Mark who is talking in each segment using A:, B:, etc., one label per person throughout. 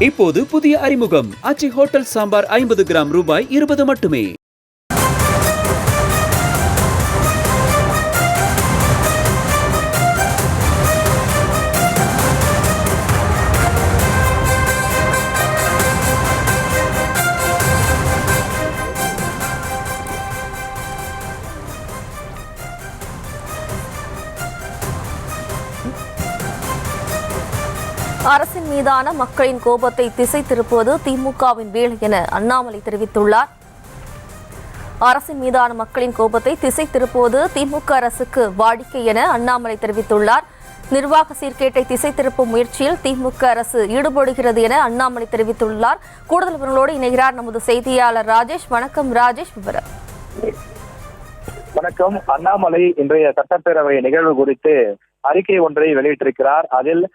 A: இப்போது புதிய அறிமுகம் ஆச்சி ஹோட்டல் சாம்பார் 50 கிராம் ரூபாய் 20 மட்டுமே.
B: அரசின் மீதான மக்களின் கோபத்தை திசை திருப்புவது திமுகவின் வேலை என அண்ணாமலை தெரிவித்துள்ளார். அரசின் மீதான மக்களின் கோபத்தை திசை திருப்புவது திமுக அரசுக்கு வாடிக்கை என அண்ணாமலை தெரிவித்துள்ளார். நிர்வாக சீர்கேட்டை திசை திருப்பும் முயற்சியில் திமுக அரசு ஈடுபடுகிறது என அண்ணாமலை தெரிவித்துள்ளார். கூடுதல் விவரங்களோடு இணைகிறார் நமது செய்தியாளர் ராஜேஷ். வணக்கம் ராஜேஷ், விவரம்.
C: வணக்கம். அண்ணாமலை இன்றைய சட்டப்பேரவை நிகழ்வு குறித்து அறிக்கை ஒன்றை வெளியிட்டிருக்கிறார். அதில்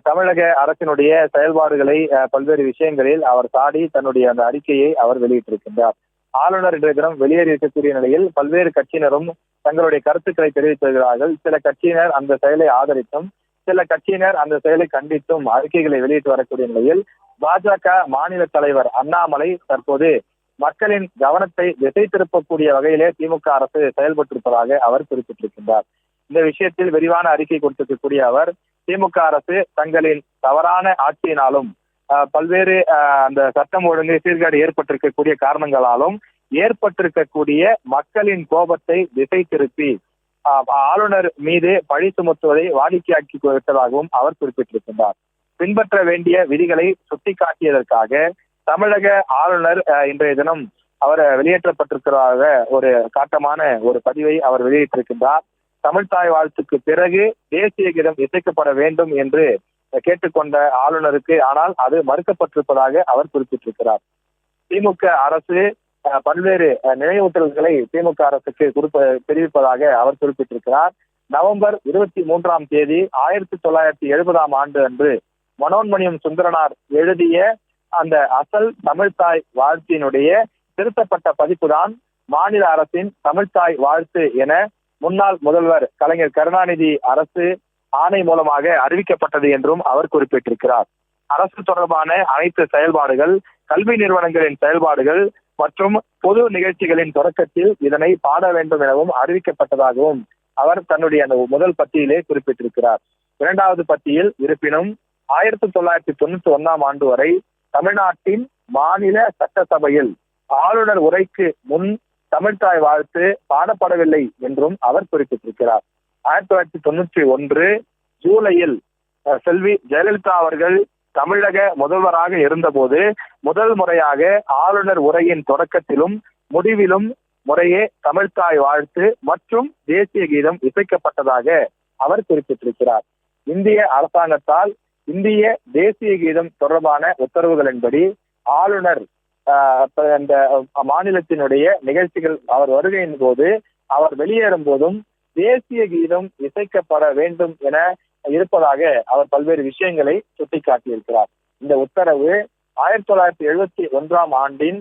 C: தமிழக அரசினுடைய செயல்பாடுகளை பல்வேறு விஷயங்களில் அவர் சாடி தன்னுடைய அந்த அறிக்கையை அவர் வெளியிட்டிருக்கின்றார். ஆளுநர் இன்றைய தினம் வெளியேறி இருக்கக்கூடிய நிலையில் பல்வேறு கட்சியினரும் தங்களுடைய கருத்துக்களை தெரிவித்து வருகிறார்கள். சில கட்சியினர் அந்த செயலை ஆதரித்தும் சில கட்சியினர் அந்த செயலை கண்டித்தும் அறிக்கைகளை வெளியிட்டு வரக்கூடிய நிலையில் பாஜக மாநில தலைவர் அண்ணாமலை தற்போது மக்களின் கவனத்தை திசை திருப்பக்கூடிய வகையிலே திமுக அரசு செயல்பட்டிருப்பதாக அவர் குறிப்பிட்டிருக்கின்றார். இந்த விஷயத்தில் விரிவான அறிக்கை கொடுத்திருக்கக்கூடிய அவர், திமுக அரசு தங்களின் தவறான ஆட்சியினாலும் பல்வேறு அந்த சட்டம் ஒழுங்கு சீர்கேடு ஏற்பட்டிருக்கக்கூடிய காரணங்களாலும் ஏற்பட்டிருக்கக்கூடிய மக்களின் கோபத்தை திசை திருப்பி ஆளுநர் மீது பழி சுமத்துவதை வாடிக்கையாக்கி விட்டதாகவும் அவர் குறிப்பிட்டிருக்கின்றார். பின்பற்ற வேண்டிய விதிகளை சுட்டிக்காட்டியதற்காக தமிழக ஆளுநர் இன்றைய தினம் அவர் வெளியேற்றப்பட்டிருக்கிறதாக ஒரு காட்டமான ஒரு பதிவை அவர் வெளியிட்டிருக்கின்றார். தமிழ்தாய் வாழ்த்துக்கு பிறகு தேசிய கீதம் இசைக்கப்பட வேண்டும் என்று கேட்டுக்கொண்ட ஆளுநருக்கு ஆனால் அது மறுக்கப்பட்டிருப்பதாக அவர் குறிப்பிட்டிருக்கிறார். திமுக அரசு பல்வேறு நினைவூட்டல்களை திமுக அரசுக்கு தெரிவிப்பதாக அவர் குறிப்பிட்டிருக்கிறார். நவம்பர் 23ஆம் தேதி 1970ஆம் ஆண்டு அன்று மனோன்மணியம் சுந்தரனார் எழுதிய அந்த அசல் தமிழ்தாய் வாழ்த்தினுடைய திருத்தப்பட்ட பதிப்புதான் மாநில அரசின் தமிழ்தாய் வாழ்த்து என முன்னாள் முதல்வர் கலைஞர் கருணாநிதி அரசு ஆணை மூலமாக அறிவிக்கப்பட்டது என்றும் அவர் குறிப்பிட்டிருக்கிறார். அரசு தொடர்பான அனைத்து செயல்பாடுகள், கல்வி நிறுவனங்களின் செயல்பாடுகள் மற்றும் பொது நிகழ்ச்சிகளின் தொடக்கத்தில் இதனை பாட வேண்டும் எனவும் அறிவிக்கப்பட்டதாகவும் அவர் தன்னுடைய அந்த முதல் பத்தியிலே குறிப்பிட்டிருக்கிறார். இரண்டாவது பத்தியில் இருப்பினும் 1991ஆம் ஆண்டு வரை தமிழ்நாட்டின் மாநில சட்டசபையில் ஆளுநர் உரைக்கு முன் தமிழ்தாய் வாழ்த்து பாடப்படவில்லை என்றும் அவர் குறிப்பிட்டிருக்கிறார். 1991 ஜூலையில் செல்வி ஜெயலலிதா அவர்கள் தமிழக முதல்வராக இருந்தபோது முதல் முறையாக ஆளுநர் உரையின் தொடக்கத்திலும் முடிவிலும் முறையே தமிழ்தாய் வாழ்த்து மற்றும் தேசிய கீதம் இசைக்கப்பட்டதாக அவர் குறிப்பிட்டிருக்கிறார். இந்திய அரசாங்கத்தால் இந்திய தேசிய கீதம் தொடர்பான உத்தரவுகளின்படி ஆளுநர் அந்த மாநிலத்தினுடைய நிகழ்ச்சிகள் அவர் வருகையின் போது அவர் வெளியேறும் போதும் தேசிய கீதம் இசைக்கப்பட வேண்டும் என இருப்பதாக அவர் பல்வேறு விஷயங்களை சுட்டிக்காட்டியிருக்கிறார். இந்த உத்தரவு 1971ஆம் ஆண்டின்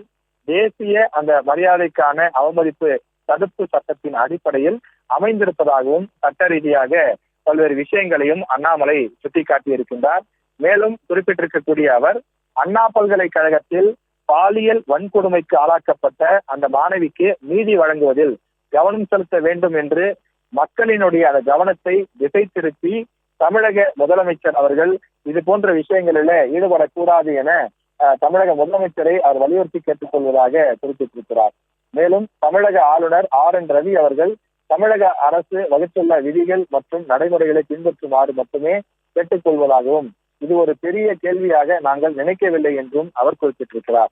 C: தேசிய அந்த மரியாதைக்கான அவமதிப்பு தடுப்பு சட்டத்தின் அடிப்படையில் அமைந்திருப்பதாகவும் சட்ட ரீதியாக பல்வேறு விஷயங்களையும் அண்ணாமலை சுட்டிக்காட்டியிருக்கின்றார். மேலும் குறிப்பிட்டிருக்கக்கூடிய அவர், அண்ணா பல்கலைக்கழகத்தில் பாலியல் வன்கொடுமைக்கு ஆளாக்கப்பட்ட அந்த மாணவிக்கு நீதி வழங்குவதில் கவனம் செலுத்த வேண்டும் என்று மக்களினுடைய அந்த கவனத்தை திசை திருப்பி தமிழக முதலமைச்சர் அவர்கள் இது போன்ற விஷயங்களில ஈடுபடக்கூடாது என தமிழக முதலமைச்சரை அவர் வலியுறுத்தி கேட்டுக்கொள்வதாக குறிப்பிட்டிருக்கிறார். மேலும் தமிழக ஆளுநர் RN ரவி அவர்கள் தமிழக அரசு வகுத்துள்ள விதிகள் மற்றும் நடைமுறைகளை பின்பற்றுமாறு மட்டுமே கேட்டுக்கொள்வதாகவும் இது ஒரு பெரிய கேள்வியாக நாங்கள் நினைக்கவில்லை என்றும் அவர் குறிப்பிட்டிருக்கிறார்.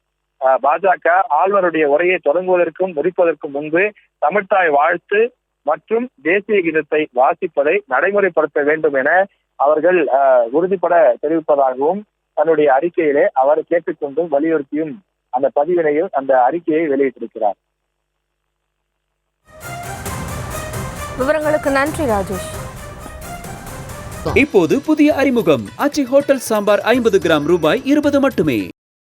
C: பாஜக ஆளுநருடைய உரையை தொடங்குவதற்கும் முடிப்பதற்கும் முன்பு தமிழ்தாய் வாழ்த்து மற்றும் தேசிய கீதத்தை வாசிப்பதை நடைமுறைப்படுத்த வேண்டும் என அவர்கள் உறுதிப்பட தெரிவிப்பதாகவும் தன்னுடைய அறிக்கையிலே அவர் கேட்டுக்கொண்டும் வலியுறுத்தியும் அந்த பதிவினையில் அந்த அறிக்கையை வெளியிட்டிருக்கிறார்.
B: விவரங்களுக்கு நன்றி ராஜேஷ்.
A: இப்போது புதிய அறிமுகம் ஆச்சி ஹோட்டல் சாம்பார் 50 கிராம் ரூபாய் 20 மட்டுமே.